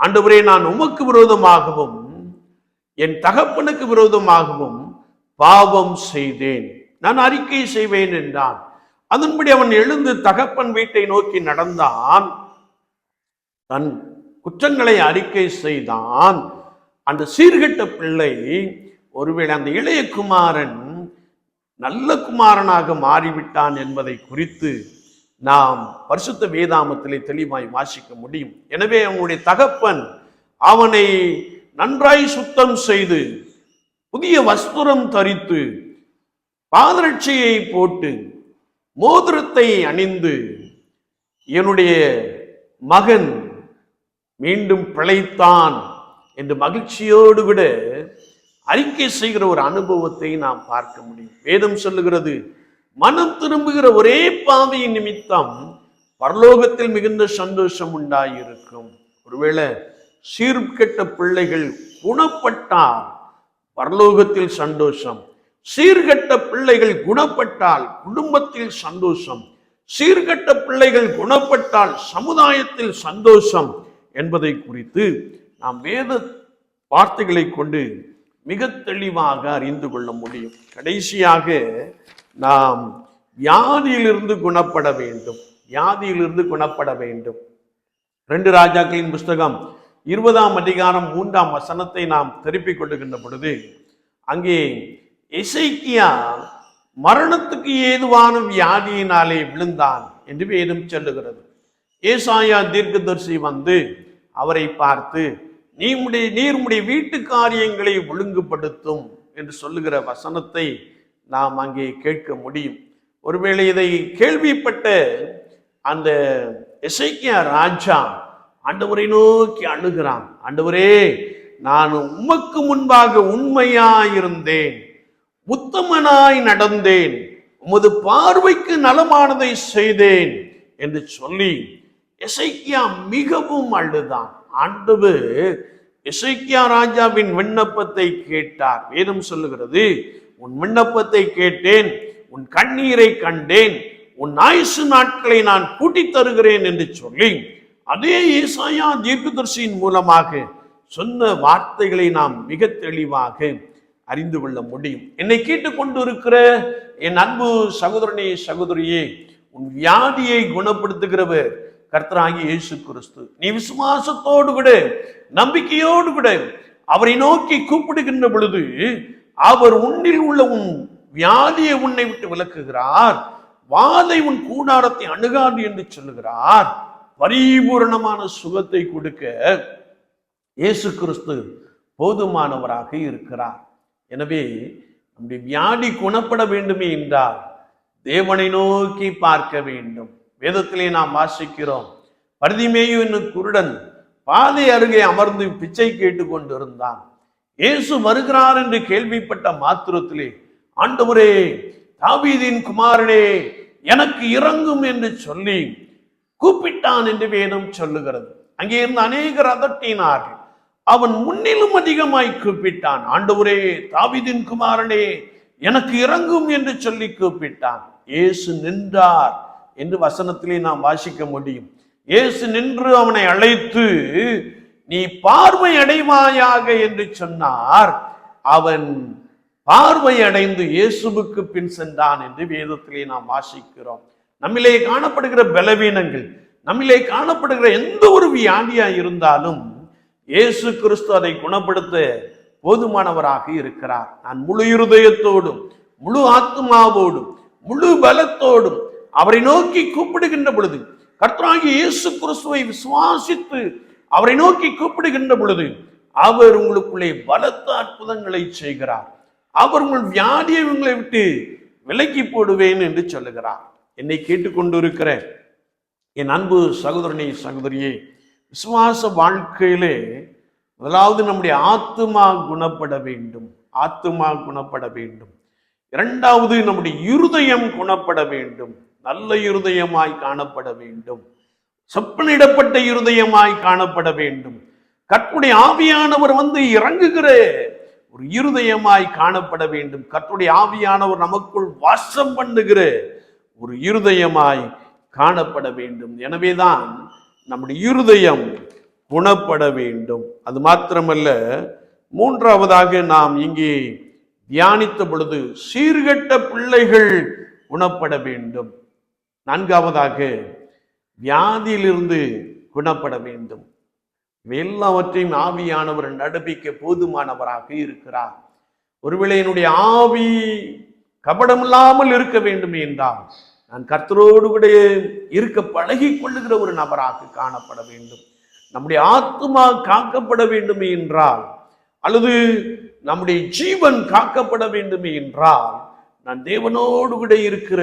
ஆண்டவரே, நான் உமக்கு விரோதமாகவும் என் தகப்பனுக்கு விரோதமாகவும் பாவம் செய்தேன், நான் அறிக்கை செய்வேன் என்றான். அதன்படி அவன் எழுந்து தகப்பன் வீட்டை நோக்கி நடந்தான், தன் குற்றங்களை அறிக்கை செய்தான். அந்த சீர்கெட்ட பிள்ளை, ஒருவேளை அந்த இளைய குமாரன் நல்ல குமாரனாக மாறிவிட்டான் என்பதை குறித்து நாம் பரிசுத்த வேதாமத்திலே தெளிவாய் வாசிக்க முடியும். எனவே அவனுடைய தகப்பன் அவனை நன்றாய் சுத்தம் செய்து புதிய வஸ்திரம் தரித்து பாதரட்சையை போட்டு மோதிரத்தை அணிந்து, என்னுடைய மகன் மீண்டும் பிழைத்தான் என்று மகிழ்ச்சியோடு விட அறிக்கை செய்கிற ஒரு அனுபவத்தை நாம் பார்க்க முடியும். வேதம் சொல்லுகிறது, மனம் திரும்புகிற ஒரே பாதையின் நிமித்தம் பரலோகத்தில் மிகுந்த சந்தோஷம் உண்டாயிருக்கும். ஒருவேளை சீர்கெட்ட பிள்ளைகள் குணப்பட்டால் பரலோகத்தில் சந்தோஷம், சீர்கெட்ட பிள்ளைகள் குணப்பட்டால் குடும்பத்தில் சந்தோஷம், சீர்கெட்ட பிள்ளைகள் குணப்பட்டால் சமுதாயத்தில் சந்தோஷம் என்பதை குறித்து நாம் வேத வார்த்தைகளை கொண்டு மிக தெளிவாக அறிந்து கொள்ள முடியும். கடைசியாக நாம் வியாதியிலிருந்து குணப்பட வேண்டும். வியாதியிலிருந்து குணப்பட வேண்டும். 2 ராஜாக்களின் புஸ்தகம் 20ஆம் அதிகாரம் 3ஆம் வசனத்தை நாம் திருப்பிக் கொள்ளுகின்ற பொழுது அங்கே எசேக்கியா மரணத்துக்கு ஏதுவான வியாதியினாலே விழுந்தான் என்று வேதம் சொல்லுகிறது. ஏசாயா தீர்க்கதரிசி வந்து அவரை பார்த்து நீர் உம்முடைய வீட்டு காரியங்களை ஒழுங்குபடுத்தும் என்று சொல்லுகிற வசனத்தை நாம் அங்கே கேட்க முடியும். ஒருவேளை இதை கேள்விப்பட்ட அந்த எசேக்கியா ராஜா ஆண்டவரை நோக்கி அழுகிறான். ஆண்டவரே, நான் உமக்கு முன்பாக உண்மையாயிருந்தேன், உத்தமனாய் நடந்தேன், உமது பார்வைக்கு நலமானதை செய்தேன் என்று சொல்லி எசேக்கியா மிகவும் அழுதான். ஆண்டவர் எசேக்கியா ராஜாவின் விண்ணப்பத்தை கேட்டார். வேதம் சொல்லுகிறது, உன் விண்ணப்பத்தை கேட்டேன், உன் கண்ணீரை கண்டேன், உன் ஆயுசு நாட்களை நான் கூட்டித் தருகிறேன் என்று சொல்லி அதே ஏசாயா தீர்க்கதரிசியின் மூலமாக சொன்ன வார்த்தைகளை நாம் மிக தெளிவாக அறிந்து கொள்ள முடியும். என்னை கேட்டுக்கொண்டு இருக்கிற என் அன்பு சகோதரனே, சகோதரியே, உன் வியாதியை குணப்படுத்துகிறவர் கர்த்தராகிய இயேசு கிறிஸ்து. நீ விசுவாசத்தோடு கூட நம்பிக்கையோடு கூட அவரை நோக்கி கூப்பிடுகின்ற பொழுது அவர் உன்னில் உள்ள உன் வியாதியை உன்னை விட்டு விலக்குகிறார். வாதை உன் கூடாரத்தை அணுகாது என்று சொல்லுகிறார். பரிபூரணமான சுகத்தை கொடுக்க இயேசு கிறிஸ்து போதுமானவராக இருக்கிறார். எனவே நம்முடைய வியாதி குணப்பட வேண்டுமே என்றால் தேவனை நோக்கி பார்க்க வேண்டும். வேதத்திலே நாம் வாசிக்கிறோம், பரிதிமேயு என்னும் குருடன் பாதை அருகே அமர்ந்து பிச்சை கேட்டு கொண்டிருந்தான். இயேசு வருகிறார் என்று கேள்விப்பட்ட மாத்திரத்திலே, ஆண்டவரே, தாவீதின் குமாரனே, எனக்கு இரங்கும் என்று சொல்லி கூப்பிட்டான் என்று வேதம் சொல்லுகிறது. அங்கே இருந்த அநேகர் அதட்டினார்கள். அவன் முன்னிலும் அதிகமாய் கூப்பிட்டான், ஆண்டவரே, தாவீதின் குமாரனே, எனக்கு இரங்கும் என்று சொல்லி கூப்பிட்டான். இயேசு நின்றார் என்று வசனத்திலே நாம் வாசிக்க முடியும். இயேசு நின்று அவனை அழைத்து நீ பார்வை அடைவாயாக என்று சொன்னார். அவன் பார்வை அடைந்து இயேசுவுக்கு பின் சென்றான் என்று வேதத்திலே நாம் வாசிக்கிறோம். நம்மிலே காணப்படுகிற பலவீனங்கள், நம்மிலே காணப்படுகிற எந்த ஒரு வியாதியா இருந்தாலும் இயேசு கிறிஸ்து அதை குணப்படுத்த போதுமானவராக இருக்கிறார். நான் முழு இருதயத்தோடும் முழு ஆத்மாவோடும் முழு பலத்தோடும் அவரை நோக்கி கூப்பிடுகின்ற பொழுது, கர்த்தராகிய இயேசு கிறிஸ்துவை விசுவாசித்து அவரை நோக்கி கூப்பிடுகின்ற பொழுது அவர் உங்களுக்குள்ளே பலத்த அற்புதங்களை செய்கிறார். அவர் உங்கள் வியாதியை உங்களை விட்டு விலக்கி போடுவேன் என்று சொல்லுகிறார். என்னை கேட்டுக்கொண்டு இருக்கிற என் அன்பு சகோதரனே, சகோதரியே, விசுவாச வாழ்க்கையிலே முதலாவது நம்முடைய ஆத்துமா குணப்பட வேண்டும். ஆத்துமா குணப்பட வேண்டும். இரண்டாவது நம்முடைய இருதயம் குணப்பட வேண்டும். நல்ல இருதயமாய் காணப்பட வேண்டும். செப்பனிடப்பட்ட இருதயமாய் காணப்பட வேண்டும். கர்த்தருடைய ஆவியானவர் வந்து இறங்குகிற ஒரு இருதயமாய் காணப்பட வேண்டும். கர்த்தருடைய ஆவியானவர் நமக்குள் வாசம் பண்ணுகிற ஒரு இருதயமாய் காணப்பட வேண்டும். எனவேதான் நம்முடைய இருதயம் குணப்பட வேண்டும். அது மாத்திரமல்ல, மூன்றாவதாக நாம் இங்கே தியானித்த பொழுது சீர்கெட்ட பிள்ளைகள் குணப்பட வேண்டும். நான்காவதாக வியாதியிலிருந்து குணப்பட வேண்டும். எல்லாவற்றையும் ஆவியானவர் நடப்பிக்க போதுமானவராக இருக்கிறார். ஒருவேளை என்னுடைய ஆவி கபடமில்லாமல் இருக்க வேண்டும் என்றால் நான் கர்த்தரோடு கூட இருக்க பழகி கொள்ளுகிற ஒரு நபராக காணப்பட வேண்டும். நம்முடைய ஆத்துமா காக்கப்பட வேண்டும் என்றால், அல்லது நம்முடைய ஜீவன் காக்கப்பட வேண்டும் என்றால், நான் தேவனோடு கூட இருக்கிற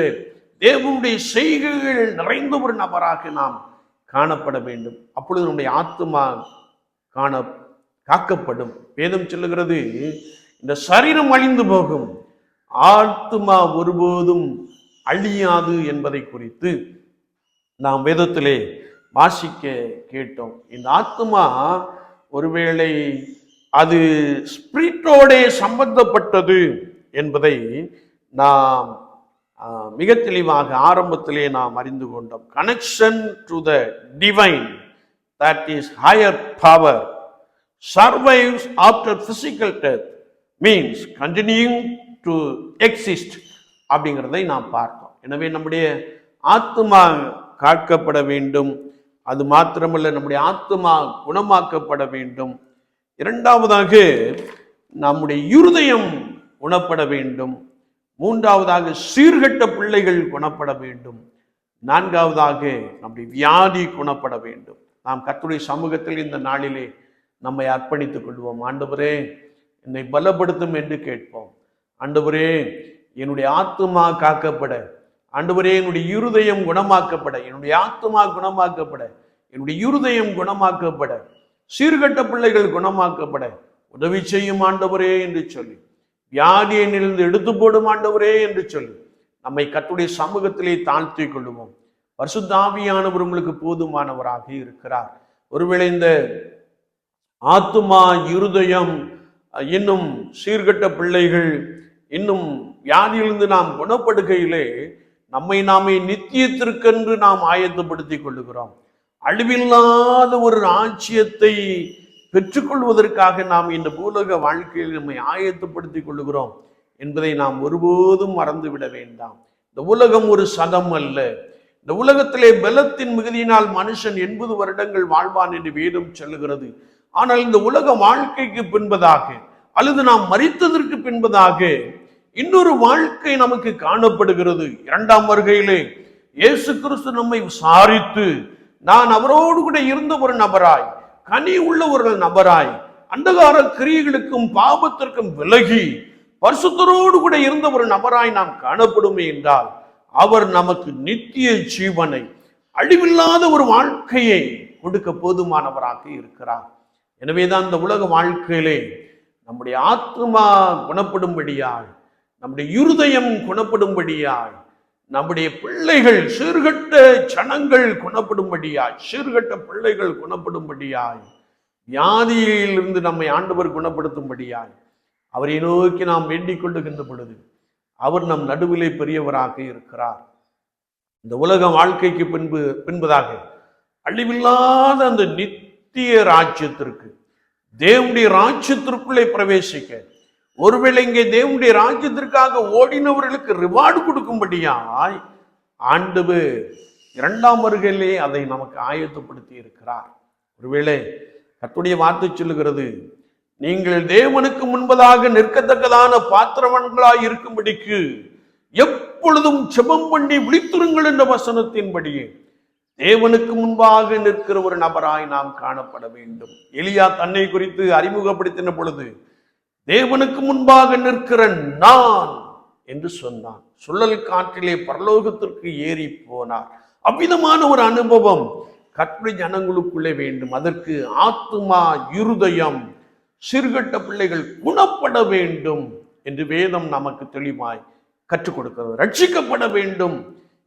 தேவனுடைய செய்கைகள் நிறைந்த ஒரு நபராக நாம் காணப்பட வேண்டும். அப்பொழுது நம்முடைய ஆத்துமா காக்கப்படும். வேதம் சொல்லுகிறது, இந்த சரீரம் அழிந்து போகும், ஆத்துமா ஒருபோதும் அழியாது என்பதை குறித்து நாம் வேதத்திலே வாசிக்க கேட்டோம். இந்த ஆத்மா ஒருவேளை அது ஸ்பிரிட்டோட சம்பந்தப்பட்டது என்பதை நாம் மிக தெளிவாக ஆரம்பத்திலே நாம் அறிந்து கொண்டோம். Connection to the divine, that is higher power, survives after physical death, means continuing to exist அப்படிங்கிறதை நாம் பார்த்தோம். எனவே நம்முடைய ஆத்மா காக்கப்பட வேண்டும். அது மாத்திரமல்ல, நம்முடைய ஆத்மா குணமாக்கப்பட வேண்டும். இரண்டாவதாக நம்முடைய இருதயம் குணப்பட வேண்டும். மூன்றாவதாக சீர்கெட்ட பிள்ளைகள் குணப்பட வேண்டும். நான்காவதாக நம்முடைய வியாதி குணப்பட வேண்டும். நாம் கர்த்தருடைய சமூகத்தில் இந்த நாளிலே நம்மை அர்ப்பணித்துக் கொள்வோம். ஆண்டவரே, என்னை பலப்படுத்தும் என்று கேட்போம். ஆண்டவரே, என்னுடைய ஆத்துமா காக்கப்பட, ஆண்டவரே என்னுடைய இருதயம் குணமாக்கப்பட, என்னுடைய ஆத்துமா குணமாக்கப்பட, என்னுடைய இருதயம் குணமாக்கப்பட, சீர்கெட்ட பிள்ளைகள் குணமாக்கப்பட உதவி செய்யும் ஆண்டவரே என்று சொல்லி, வியாதியை நிலந்து எடுத்து போடும் ஆண்டவரே என்று சொல்லி நம்மை கர்த்தருடைய சமூகத்திலே தாழ்த்தி கொள்ளுவோம். பரிசுத்த ஆவியானவர் உங்களுக்கு போதுமானவராக இருக்கிறார். ஒருவேளை இந்த ஆத்துமா, இருதயம், இன்னும் சீர்கெட்ட பிள்ளைகள், இன்னும் வியாதியிலிருந்து நாம் குணப்படுகையிலே நம்மை நாமே நித்தியத்திற்கென்று நாம் ஆயத்தப்படுத்திக் கொள்ளுகிறோம். அழிவில்லாத ஒரு ராஜ்யத்தை பெற்றுக்கொள்வதற்காக நாம் இந்த பூலோக வாழ்க்கையில் நம்மை ஆயத்தப்படுத்திக் கொள்ளுகிறோம் என்பதை நாம் ஒருபோதும் மறந்துவிட வேண்டாம். இந்த உலகம் ஒரு சதம் அல்ல. இந்த உலகத்திலே பலத்தின் மிகுதியினால் மனுஷன் 80 வருடங்கள் வாழ்வான் என்று வேதம் சொல்லுகிறது. ஆனால் இந்த உலக வாழ்க்கைக்கு பின்பதாக, அல்லது நாம் மரித்ததற்கு பின்பதாக இன்னொரு வாழ்க்கை நமக்கு காணப்படுகிறது. இரண்டாம் வருகையிலே இயேசு கிறிஸ்து நம்மை விசாரித்து, நான் அவரோடு கூட இருந்த ஒரு நபராய், கனி உள்ள ஒரு நபராய், அந்தகார கிரியைகளுக்கும் பாவத்திற்கும் விலகி பரிசுத்தரோடு கூட இருந்த ஒரு நபராய் நாம் காணப்படுமே என்றால், அவர் நமக்கு நித்திய ஜீவனை, அழிவில்லாத ஒரு வாழ்க்கையை கொடுக்க போதுமானவராக இருக்கிறார். எனவேதான் இந்த உலக வாழ்க்கையிலே நம்முடைய ஆத்மா குணப்படும்படியாய், நம்முடைய இருதயம் குணப்படும்படியாய், நம்முடைய பிள்ளைகள், சீர்கெட்ட ஜனங்கள் குணப்படும்படியாய், சீர்கெட்ட பிள்ளைகள் குணப்படும்படியாய், வியாதியிலிருந்து நம்மை ஆண்டவர் குணப்படுத்தும்படியாய் அவரை நோக்கி நாம் வேண்டிக் கொள்ளுகின்ற பொழுது அவர் நம் நடுவிலே பெரியவராக இருக்கிறார். இந்த உலக வாழ்க்கைக்கு பின்பதாக அழிவில்லாத அந்த நித்திய ராஜ்யத்திற்கு, தேவனுடைய ராஜ்யத்திற்குள்ளே பிரவேசிக்க, ஒருவேளை இங்கே தேவனுடைய ராஜ்யத்திற்காக ஓடினவர்களுக்கு ரிவார்டு கொடுக்கும்படியாய் ஆண்டவர் இரண்டாம் வருகையிலே அதை நமக்கு ஆயத்தப்படுத்தி இருக்கிறார். ஒருவேளை கர்த்தருடைய வார்த்தை சொல்லுகிறது, நீங்கள் தேவனுக்கு முன்பதாக நிற்கத்தக்கதான பாத்திரவான்களாய் இருக்கும்படிக்கு எப்பொழுதும் ஜெபம் பண்ணி விழித்திருங்கள் என்ற வசனத்தின்படியே தேவனுக்கு முன்பாக நிற்கிற ஒரு நபராய் நாம் காணப்பட வேண்டும். எலியா தன்னை குறித்து அறிமுகப்படுத்தின பொழுது, தேவனுக்கு முன்பாக நிற்கிற நான் என்று சொன்னான். சுழல் காற்றிலே பரலோகத்திற்கு ஏறி போனார். அவ்விதமான ஒரு அனுபவம் கர்த்தருடைய ஜனங்களுக்குள்ளே வேண்டும். அதற்கு ஆத்துமா, இருதயம், சீர்கெட்ட பிள்ளைகள் குணப்பட வேண்டும் என்று வேதம் நமக்கு தெளிவாய் கற்றுக் கொடுக்கிறது. ரட்சிக்கப்பட வேண்டும்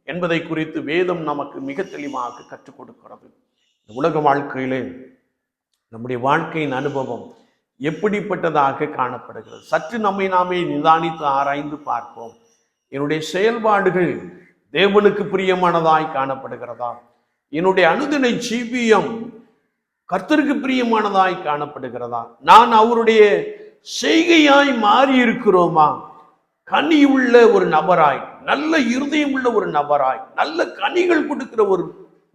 என்பதை குறித்து வேதம் நமக்கு மிக தெளிவாக கற்றுக் கொடுக்கிறது. உலக வாழ்க்கையிலே நம்முடைய வாழ்க்கையின் அனுபவம் எப்படிப்பட்டதாக காணப்படுகிறது? சற்று நம்மை நாமே நிதானித்து ஆராய்ந்து பார்ப்போம். என்னுடைய செயல்பாடுகள் தேவனுக்கு பிரியமானதாய் காணப்படுகிறதா? என்னுடைய அனுதின ஜீவியம் கர்த்தருக்கு பிரியமானதாய் காணப்படுகிறதா? நான் அவருடைய செய்கையாய் மாறி இருக்கிறோமா? கனி உள்ள ஒரு நபராய், நல்ல இருதயம் உள்ள ஒரு நபராய், நல்ல கனிகள் கொடுக்கிற ஒரு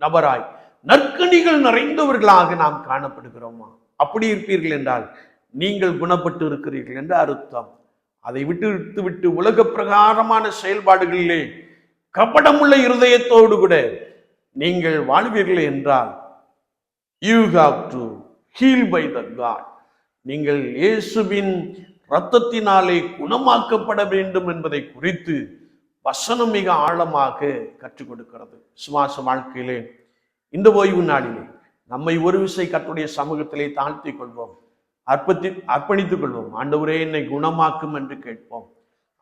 நபராய், நற்கனிகள் நிறைந்தவர்களாக நாம் காணப்படுகிறோமா? அப்படி இருப்பீர்கள் என்றால் நீங்கள் குணப்பட்டு இருக்கிறீர்கள் என்று அர்த்தம். அதை விட்டு உலக பிரகாரமான செயல்பாடுகளிலே கபடமுள்ள இருதயத்தோடு கூட நீங்கள் வாழ்வீர்கள் என்றால் you have to heal by the God. நீங்கள் இயேசுவின் இரத்தத்தினாலே குணமாக்கப்பட வேண்டும் என்பதை குறித்து வசனம் மிக ஆழமாக கற்றுக் கொடுக்கிறது. விசுவாச வாழ்க்கையிலே இந்த ஓய்வு நாளிலே நம்மை ஒரு விசை கர்த்தருடைய சமூகத்திலே தாழ்த்திக் கொள்வோம், அர்ப்பணித்துக் கொள்வோம். ஆண்டவரே என்னை குணமாக்கும் என்று கேட்போம்.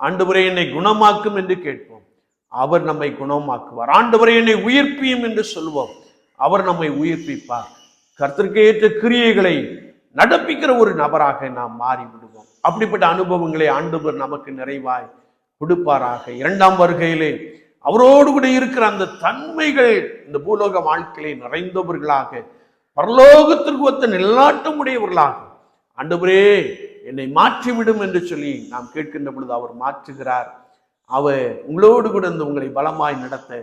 ஆண்டவரே என்னை குணமாக்கும் என்று கேட்போம். அவர் நம்மை குணமாக்குவார். ஆண்டவரே என்னை உயிர்ப்பியும் என்று சொல்வோம், அவர் நம்மை உயிர்ப்பிப்பார். கர்த்தருக்கு ஏற்ற கிரியைகளை நடப்பிக்கிற ஒரு நபராக நாம் மாறிவிடுவோம். அப்படிப்பட்ட அனுபவங்களை ஆண்டவர் நமக்கு நிறைவாய் கொடுப்பாராக. இரண்டாம் வருகையிலே அவரோடு கூட இருக்கிற அந்த தன்மைகள் இந்த பூலோக வாழ்க்கையிலே நிறைந்தவர்களாக, பரலோகத்திற்கு ஒத்த நிலநாட்டம் உடையவர்களாக, ஆண்டவரே என்னை மாற்றிவிடும் என்று சொல்லி நாம் கேட்கின்ற பொழுது அவர் மாற்றுகிறார். அவர் உங்களோடு கூட உங்களை பலமாய் நடத்த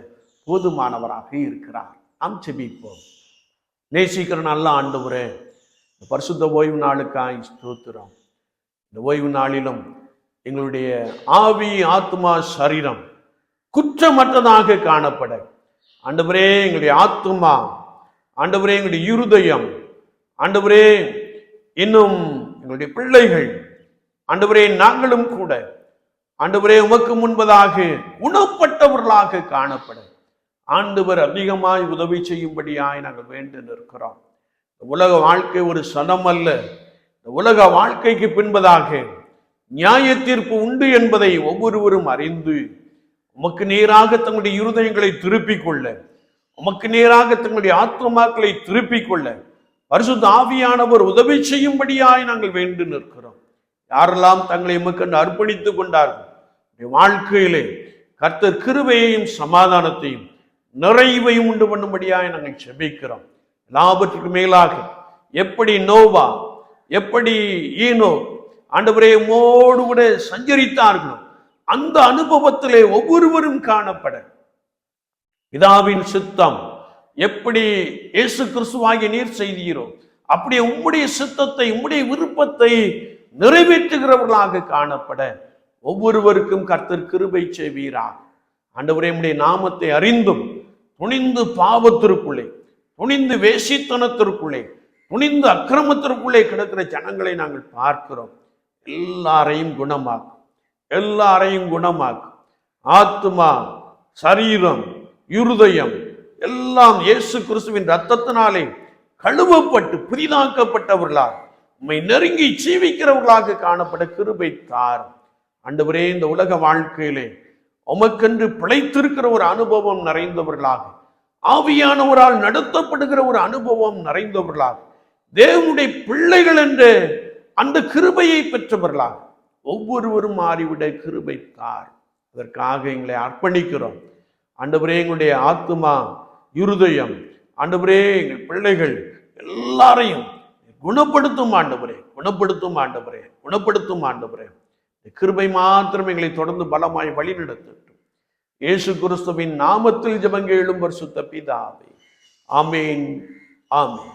போதுமானவராக இருக்கிறார். நாம் ஜெபிப்போம். நேசிக்கிற நல்ல ஆண்டவரே, இந்த பரிசுத்த ஓய்வு நாளுக்காய் ஸ்தோத்திரம். இந்த ஓய்வு நாளிலும் எங்களுடைய ஆவி, ஆத்மா, சரீரம் குற்றமற்றதாக காணப்பட ஆண்டவரே, எங்களுடைய ஆத்மா, ஆண்டவரே எங்களுடைய இருதயம், ஆண்டவரே இன்னும் எங்களுடைய பிள்ளைகள், ஆண்டவரே நாங்களும் கூட ஆண்டவரே உமக்கு முன்பதாக குணப்பட்டவர்களாக காணப்பட ஆண்டவர் அதிகமாய் உதவி செய்யும்படியாய் நாங்கள் வேண்டி நிற்கிறோம். உலக வாழ்க்கை ஒரு சனம் அல்ல. உலக வாழ்க்கைக்கு பின்பதாக நியாய தீர்ப்பு உண்டு என்பதை ஒவ்வொருவரும் அறிந்து உமக்கு நேராக தங்களுடைய இருதயங்களை திருப்பிக் கொள்ள, உமக்கு நேராக தங்களுடைய ஆத்மாக்களை திருப்பிக் கொள்ள பரிசுத்த ஆவியானவர் உதவி செய்யும்படியாய் நாங்கள் வேண்டி நிற்கிறோம். யாரெல்லாம் தங்களை உமக்கு அர்ப்பணித்துக் கொண்டார்கள், வாழ்க்கையிலே கர்த்தர் கிருபையையும் சமாதானத்தையும் நிறைவையும் உண்டு பண்ணும்படியாய் நாங்கள் ஜெபிக்கிறோம். எல்லாவற்றுக்கு மேலாக எப்படி நோவா, எப்படி ஈனோ ஆண்டவரே உம்மோடு கூட சஞ்சரித்தார்களோ அந்த அனுபவத்திலே ஒவ்வொருவரும் காணப்பட பிதாவின் சித்தம் எப்படி இயேசு கிறிஸ்துவாகிய நீர் செய்தீரோ அப்படியே உம்முடைய சித்தத்தை, உம்முடைய விருப்பத்தை நிறைவேற்றுகிறவர்களாக காணப்பட ஒவ்வொருவருக்கும் கர்த்தர் கிருபை செய்வீராக. ஆண்டவரே உம்முடைய நாமத்தை அறிந்தும் துணிந்து பாவத்திற்குள்ளே, துணிந்து வேசித்தனத்திற்குள்ளே, துணிந்து அக்கிரமத்திற்குள்ளே கிடக்கிற ஜனங்களை நாங்கள் பார்க்கிறோம். எல்லாரையும் குணமாக்கும், எல்லாரையும் குணமாக்கும். ஆத்மா, சரீரம், இருதயம் எல்லாம் இயேசு கிறிஸ்துவின் இரத்தத்தினாலே கழுவப்பட்டு புதிதாக்கப்பட்டவர்களாக உம்மை நெருங்கி ஜீவிக்கிறவர்களாக காணப்பட கிருபை தாரும். ஆண்டவரே, இந்த உலக வாழ்க்கையிலே உமக்கென்று பிழைத்திருக்கிற ஒரு அனுபவம் நிறைந்தவர்களாக, ஆவியானவரால் நடத்தப்படுகிற ஒரு அனுபவம் நிறைந்தவர்களாக, தேவனுடைய பிள்ளைகள் என்று அந்த கிருபையை பெற்றவர்களாக ஒவ்வொருவரும் மாறிவிட கிருபை தார். அதற்காக எங்களை அர்ப்பணிக்கிறோம். ஆண்டவரே, எங்களுடைய ஆத்மா, இருதயம், ஆண்டவரே எங்கள் பிள்ளைகள் எல்லாரையும் குணப்படுத்தும் ஆண்டவரே, குணப்படுத்தும் ஆண்டவரே, குணப்படுத்தும் ஆண்டவரே. கிருபை மாத்திரம் எங்களை தொடர்ந்து பலமாய் வழி நடத்தட்டும். இயேசு கிறிஸ்துவின் நாமத்தில் ஜெபங்கள் எழும் பரிசுத்த பிதாவே, ஆமேன், ஆமேன்.